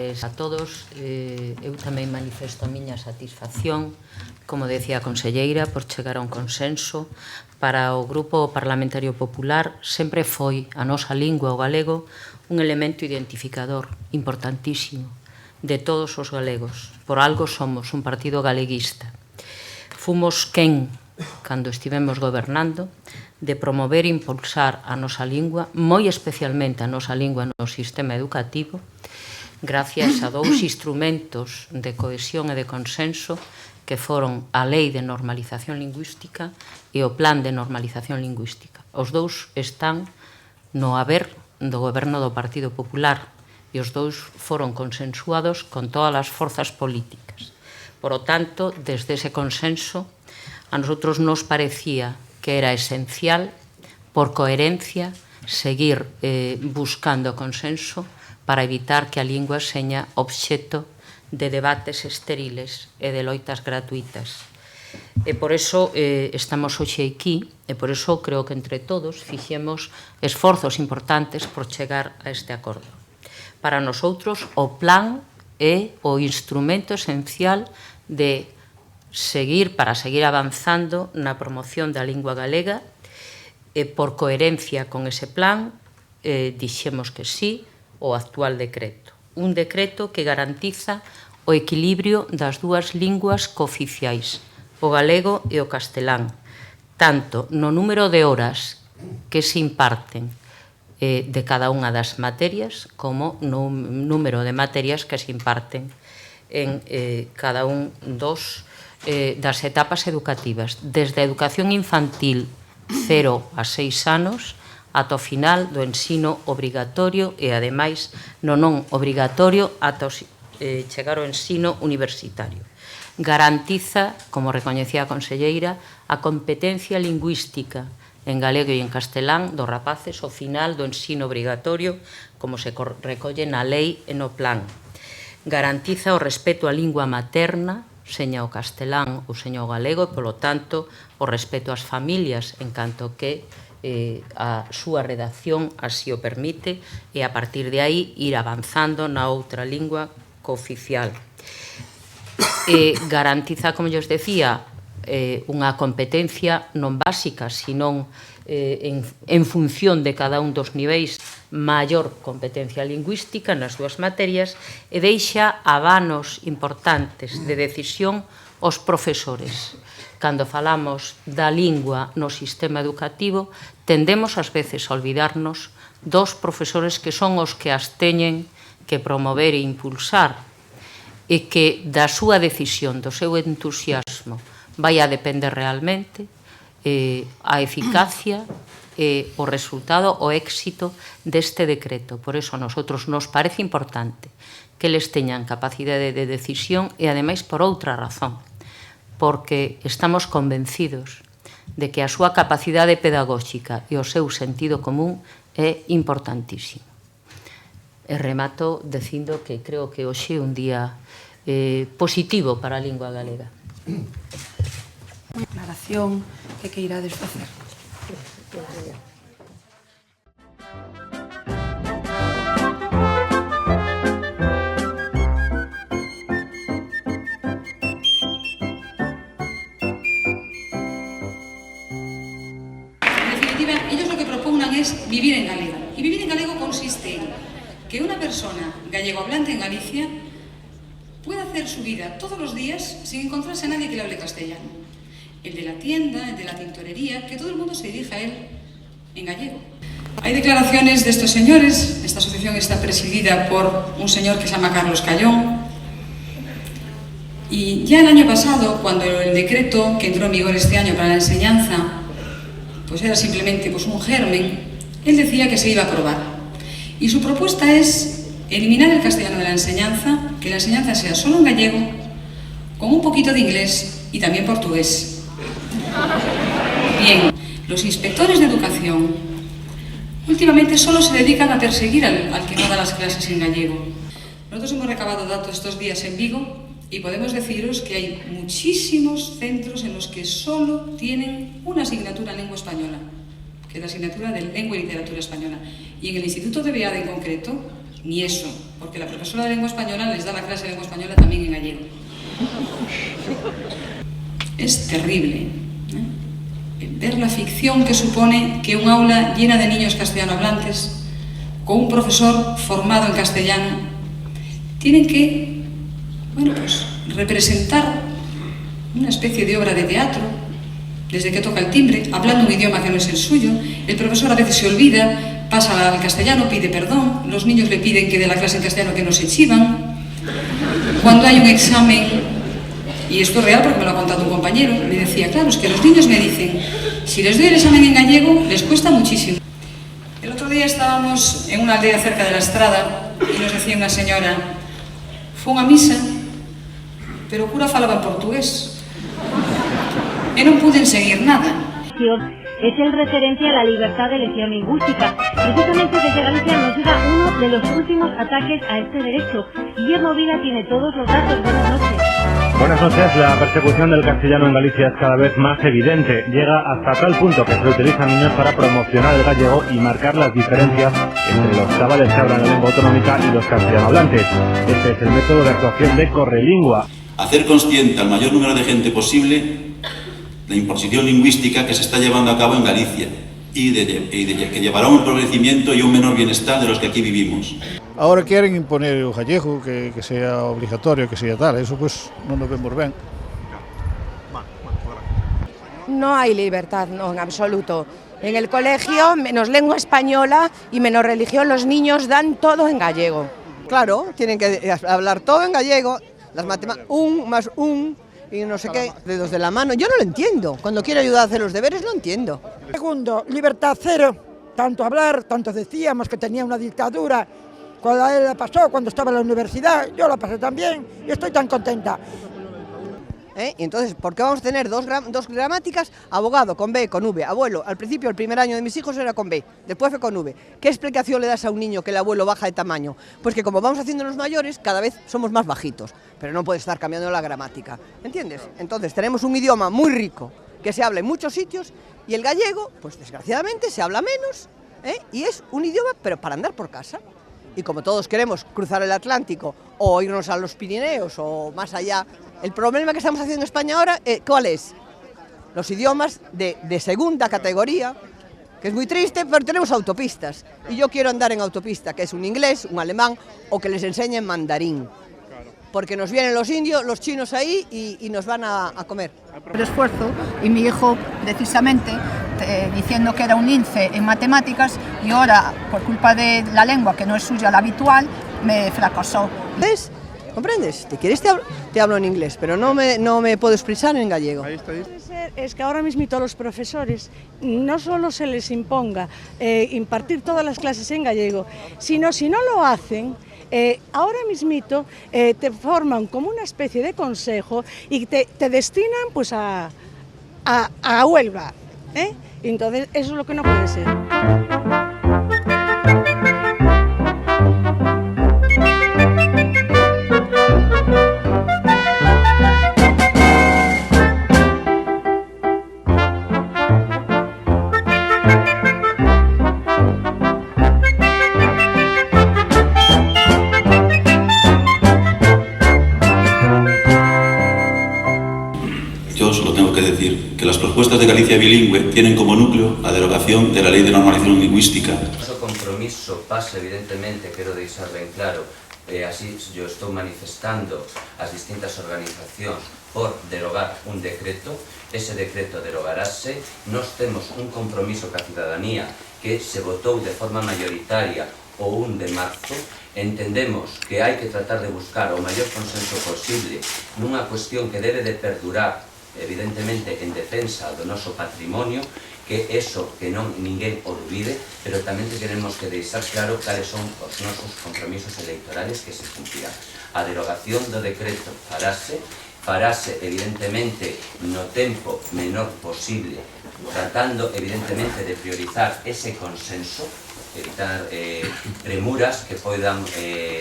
tardes a todos. Eu tamén manifesto a miña satisfacción, como decía a conselleira, por chegar a un consenso. Para o Grupo Parlamentario Popular sempre foi a nosa lingua, o galego, un elemento identificador importantísimo de todos os galegos. Por algo somos un partido galeguista. Fomos quen, cando estivemos gobernando, de promover e impulsar a nosa lingua, moi especialmente a nosa lingua no sistema educativo, gracias a dous instrumentos de cohesión e de consenso que foron a Lei de Normalización Lingüística e o Plan de Normalización Lingüística. Os dous están no haber do goberno do Partido Popular e os dous foron consensuados con todas as forzas políticas. Por lo tanto, desde ese consenso, a nosotros nos parecía que era esencial, por coherencia, seguir buscando consenso para evitar que a lingua seña obxecto de debates estériles e de loitas gratuitas. E por eso estamos hoxe aquí, e por eso creo que entre todos fixemos esforzos importantes por chegar a este acordo. Para nosotros, o plan é o instrumento esencial de para seguir avanzando na promoción da lingua galega, e por coherencia con ese plan dixemos que sí ao actual decreto. Un decreto que garantiza o equilibrio das dúas linguas cooficiais, o galego e o castelán, tanto no número de horas que se imparten de cada unha das materias como no número de materias que se imparten en cada un das etapas educativas, desde a educación infantil 0 a 6 anos ata o final do ensino obrigatorio e, ademais, no non obrigatorio ata chegar ao ensino universitario. Garantiza, como recoñecía a conselleira, a competencia lingüística en galego e en castelán dos rapaces ao final do ensino obrigatorio, como se recolle na lei e no plan. Garantiza o respeto á lingua materna, seña o castelán ou seña o galego, e, polo tanto, o respeto ás familias, en canto que a súa redacción así o permite, e a partir de aí ir avanzando na outra lingua cooficial. Garantiza, como lles decía, unha competencia non básica, senón en función de cada un dos niveis, maior competencia lingüística nas dúas materias, e deixa avanos importantes de decisión aos profesores. Cando falamos da lingua no sistema educativo, tendemos ás veces a olvidarnos dos profesores que son os que as teñen que promover e impulsar, e que da súa decisión, do seu entusiasmo, vai a depender realmente a eficacia e o resultado, o éxito deste decreto. Por eso a nosotros nos parece importante que eles teñan capacidade de decisión e, ademais, por outra razón, porque estamos convencidos de que a súa capacidade pedagóxica e o seu sentido común é importantísimo. E remato dicindo que creo que hoxe é un día positivo para a lingua galega. Unha aclaración que irades facer. Ellos lo que propugnan es vivir en galego. Y vivir en galego consiste en que una persona gallego-hablante en Galicia pueda hacer su vida todos los días sin encontrarse a nadie que le hable castellano. El de la tienda, el de la tintorería, que todo el mundo se dirija a él en gallego. Hay declaraciones de estos señores. Esta asociación está presidida por un señor que se llama Carlos Callón. Y ya el año pasado, cuando el decreto que entró en vigor este año para la enseñanza pues era simplemente un germen, él decía que se iba a aprobar. Y su propuesta es eliminar el castellano de la enseñanza, que la enseñanza sea solo en gallego, con un poquito de inglés y también portugués. Bien, los inspectores de educación últimamente solo se dedican a perseguir al que no da las clases en gallego. Nosotros hemos recabado datos estos días en Vigo y podemos deciros que hay muchísimos centros en los que solo tienen una asignatura en lengua española, que es la asignatura de lengua y literatura española. Y en el Instituto de Beade en concreto ni eso, porque la profesora de lengua española les da la clase de lengua española también en gallego. Es terrible, ver la ficción que supone que un aula llena de niños castellanohablantes, con un profesor formado en castellano, tienen que, bueno, pues, representar una especie de obra de teatro, desde que toca el timbre, hablando un idioma que no es el suyo. El profesor a veces se olvida, pasa al castellano, pide perdón, los niños le piden que dé la clase en castellano, que no se chivan. Cuando hay un examen, y esto es real porque me lo ha contado un compañero, me decía, claro, es que los niños me dicen, si les doy el examen en gallego, les cuesta muchísimo. El otro día estábamos en una aldea cerca de la Estrada y nos decía una señora, fue a misa, pero o cura falaba en portugués. E non pude seguir nada. Es el referente a la libertad de elección lingüística. Precisamente desde Galicia nos llega uno de los últimos ataques a este derecho. Guillermo Vila tiene todos los datos. Buenas noches. Buenas noches. La persecución del castellano en Galicia es cada vez más evidente. Llega hasta tal punto que se utilizan niños para promocionar el gallego y marcar las diferencias entre los chavales que hablan la lengua autonómica y los castellanohablantes. Este es el método de actuación de Correlingua. Hacer consciente al mayor número de gente posible la imposición lingüística que se está llevando a cabo en Galicia y que llevará a un empobrecimiento y un menor bienestar de los que aquí vivimos. Ahora quieren imponer o gallego, que sea obligatorio, que sea tal, eso pues non nos vemos ben. No hay libertad, no, en absoluto. En el colegio, menos lengua española y menos religión, los niños dan todo en gallego. Claro, tienen que hablar todo en gallego, las matemáticas, un más un, y no sé qué, dedos de la mano. Yo no lo entiendo. Cuando quiero ayudar a hacer los deberes, lo entiendo. Segundo, libertad cero. Tanto hablar, tanto decíamos que tenía una dictadura. Cuando él la pasó, cuando estaba en la universidad, yo la pasé también y estoy tan contenta. Y entonces, ¿por qué vamos a tener dos gramáticas? Abogado, con B, con V. Abuelo, al principio, el primer año de mis hijos era con B, después fue con V. ¿Qué explicación le das a un niño que el abuelo baja de tamaño? Pues que como vamos haciendo los mayores, cada vez somos más bajitos, pero no puede estar cambiando la gramática, ¿entiendes? Entonces, tenemos un idioma muy rico, que se habla en muchos sitios, y el gallego, pues desgraciadamente, se habla menos, y es un idioma, pero para andar por casa. Y como todos queremos cruzar el Atlántico o irnos a los Pirineos o más allá, el problema que estamos haciendo en España ahora, ¿cuál es? Los idiomas de segunda categoría, que es muy triste, pero tenemos autopistas. Y yo quiero andar en autopista, que es un inglés, un alemán, o que les enseñen mandarín. Porque nos vienen los indios, los chinos ahí y nos van a comer. El esfuerzo, y mi hijo precisamente diciendo que era un lince en matemáticas y ahora por culpa de la lengua que no es suya la habitual me fracasó. ¿Ves? ¿Comprendes? Si quieres te hablo en inglés, pero no me puedo expresar en gallego. Es que ahora mismo a los profesores no solo se les imponga impartir todas las clases en gallego, sino si no lo hacen, ahora mismito te forman como una especie de consejo y te destinan pues a Huelva, Entonces eso es lo que no puede ser. Yo solo tengo que decir que las propuestas de Galicia bilingüe tienen como núcleo la derogación de la Lei de Normalización Lingüística. O compromiso pasa, evidentemente, quero deixar ben claro, así yo estou manifestando as distintas organizacións por derogar un decreto, ese decreto derogarase, nos temos un compromiso ca cidadanía que se votou de forma mayoritaria o 1 de marzo, entendemos que hai que tratar de buscar o maior consenso posible nunha cuestión que debe de perdurar evidentemente en defensa do noso patrimonio, que eso que non ninguén olvide, pero tamén queremos que deixar claro cales son os nosos compromisos electorales que se cumplirán. A derogación do decreto farase evidentemente no tempo menor posible, tratando evidentemente de priorizar ese consenso, evitar premuras que poidan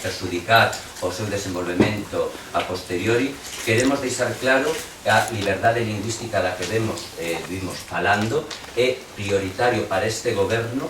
perjudicar o seu desenvolvemento a posteriori. Queremos deixar claro que a liberdade lingüística da que vimos falando é prioritario para este goberno.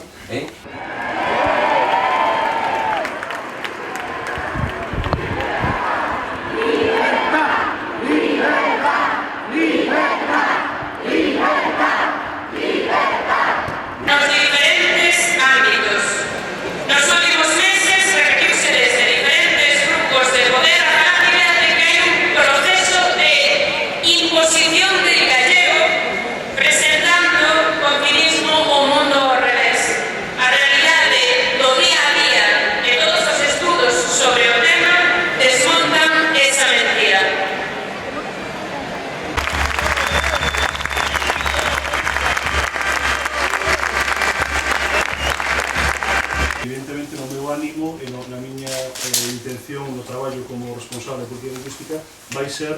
dirección do traballo como responsable de política lingüística vai ser,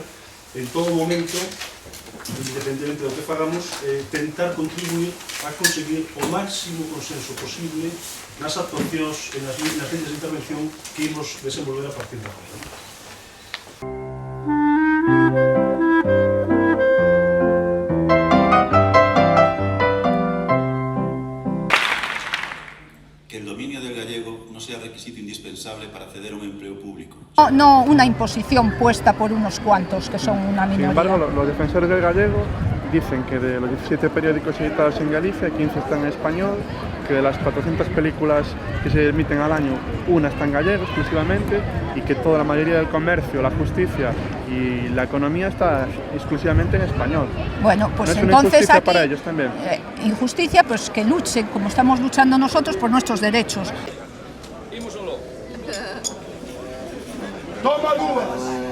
en todo momento, independentemente do que fagamos, tentar contribuir a conseguir o máximo consenso posible nas actuacións e nas líneas de intervención que imos desenvolver a partir de agora. Que el dominio del gallego no sea requisito indispensable para acceder a un empleo público. No una imposición puesta por unos cuantos que son una minoría. Sin embargo, los defensores del gallego dicen que de los 17 periódicos editados en Galicia, 15 están en español, que de las 400 películas que se emiten al año, una está en gallego exclusivamente, y que toda la mayoría del comercio, la justicia y la economía está exclusivamente en español. Bueno, pues ¿No es entonces una injusticia aquí, para ellos también? Injusticia, pues que luchen, como estamos luchando nosotros, por nuestros derechos. Toma dúas!